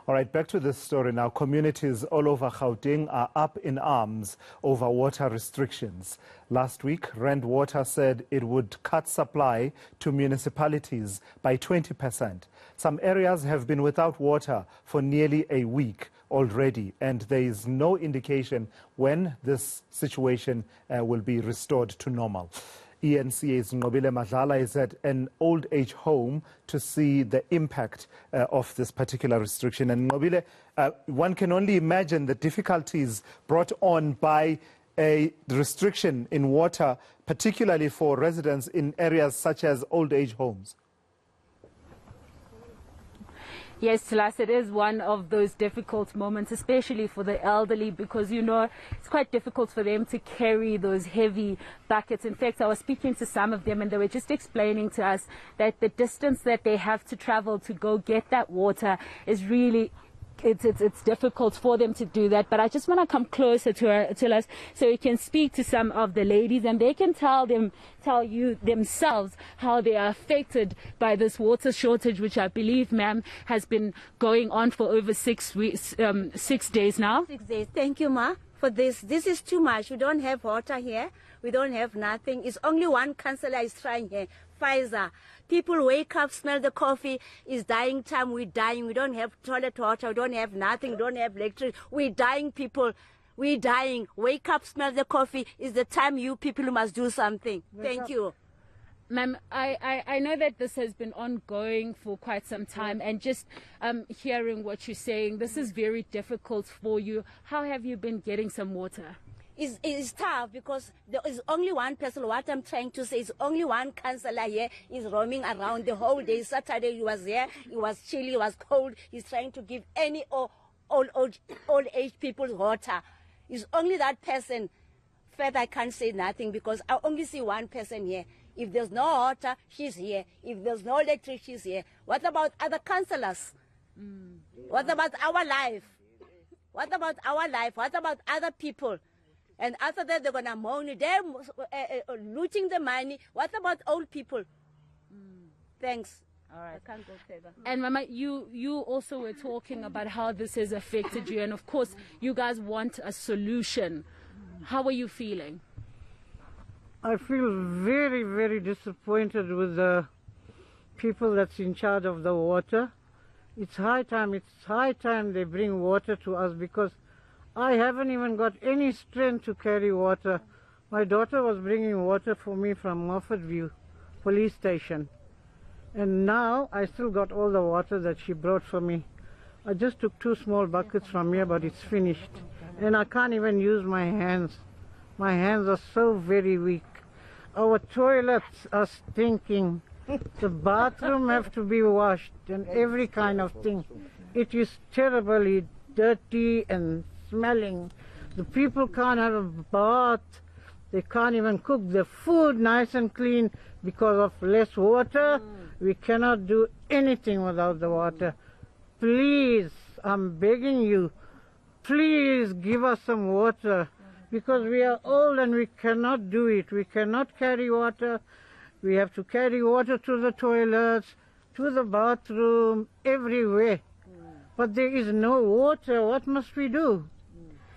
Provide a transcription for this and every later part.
All right, back to this story now. Communities all over Gauteng are up in arms over water restrictions. Last week, Rand Water said it would cut supply to municipalities by 20%. Some areas have been without water for nearly a week already, and there is no indication when this situation will be restored to normal. eNCA's Nqobile Madlala is at an old age home to see the impact of this particular restriction. And Nqobile, one can only imagine the difficulties brought on by a restriction in water, particularly for residents in areas such as old age homes. Yes, Silas, it is one of those difficult moments, especially for the elderly, because, you know, it's quite difficult for them to carry those heavy buckets. In fact, I was speaking to some of them and they were just explaining to us that the distance that they have to travel to go get that water is really... It's difficult for them to do that, but I just want to come closer to us so we can speak to some of the ladies and they can tell you themselves how they are affected by this water shortage, which I believe, ma'am, has been going on for over 6 weeks, 6 days now. 6 days. Thank you, ma, for this. This is too much. We don't have water here. We don't have nothing. It's only one councillor is trying here. Pfizer. People wake up, smell the coffee. It's dying time. We're dying. We don't have toilet water. We don't have nothing. We don't have electricity. We're dying, people. We're dying. Wake up, smell the coffee. It's the time you people must do something. Thank you. Ma'am, I know that this has been ongoing for quite some time, and just hearing what you're saying, this is very difficult for you. How have you been getting some water? It's tough because there is only one person. What I'm trying to say is only one councillor here is roaming around the whole day. Saturday he was here, it was chilly, it was cold. He's trying to give any old age people water. It's only that person. Further, I can't say nothing because I only see one person here. If there's no water, she's here. If there's no electricity, she's here. What about other councillors? What about our life? What about our life? What about other people? And after that, they're going to moan. They're looting the money. What about old people? Thanks. All right. I can't go further. And Mama, you also were talking about how this has affected you. And of course, you guys want a solution. How are you feeling? I feel very, very disappointed with the people that's in charge of the water. It's high time they bring water to us because I haven't even got any strength to carry water. My daughter was bringing water for me from Moffat police station. And now I still got all the water that she brought for me. I just took 2 small buckets from here, but it's finished. And I can't even use my hands. My hands are so very weak. Our toilets are stinking. The bathroom have to be washed and every kind of thing. It is terribly dirty and smelling. The people can't have a bath. They can't even cook the food nice and clean because of less water. We cannot do anything without the water. Please, I'm begging you, please give us some water because we are old and we cannot do it. We cannot carry water. We have to carry water to the toilets, to the bathroom, everywhere. But there is no water. What must we do?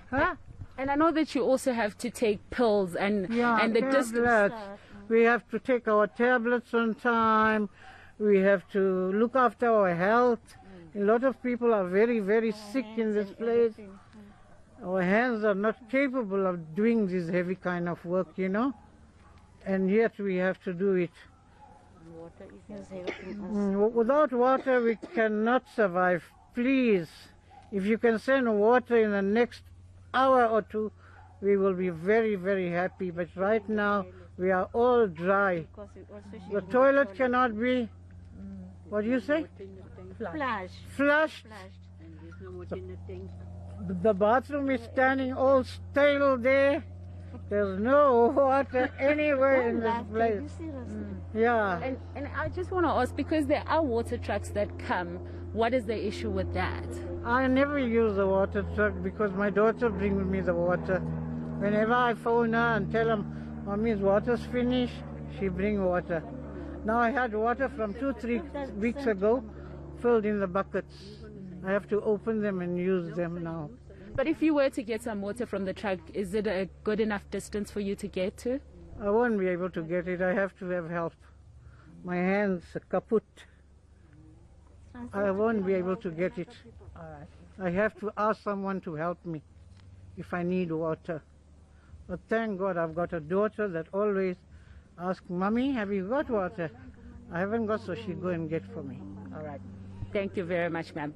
Huh? And I know that you also have to take pills and the distance. We have to take our tablets on time. We have to look after our health. A lot of people are very, very sick in this place. Our hands are not capable of doing this heavy kind of work, you know. And yet we have to do it. Without water we cannot survive. Please, if you can send water in the next hour or 2, we will be very, very happy. But right now we are all dry. The toilet cannot be, what do you say? Flushed. The bathroom is standing all stale there. There's no water anywhere in this place. Yeah. And I just want to ask, because there are water trucks that come, what is the issue with that? I never use the water truck because my daughter brings me the water. Whenever I phone her and tell her, Mommy's water's finished, she brings water. Now I had water from 2-3 weeks ago filled in the buckets. I have to open them and use them now. But if you were to get some water from the truck, is it a good enough distance for you to get to? I won't be able to get it. I have to have help. My hands are kaput. I won't be able to get it. I have to ask someone to help me if I need water. But thank God I've got a daughter that always asks, Mommy, have you got water? I haven't got, so she go and get for me. All right. Thank you very much, ma'am.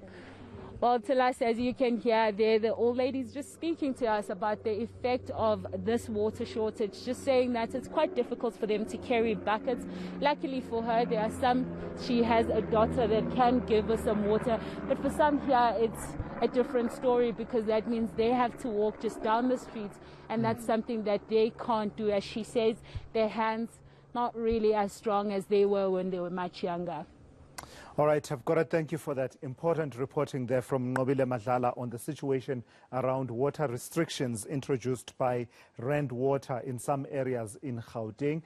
Well, to us, as you can hear there, the old lady's just speaking to us about the effect of this water shortage, just saying that it's quite difficult for them to carry buckets. Luckily for her, there are she has a daughter that can give her some water, but for some here, it's a different story because that means they have to walk just down the streets, and that's something that they can't do. As she says, their hands not really as strong as they were when they were much younger. All right, I've got to thank you for that important reporting there from Nqobile Madlala on the situation around water restrictions introduced by Rand Water in some areas in Gauteng.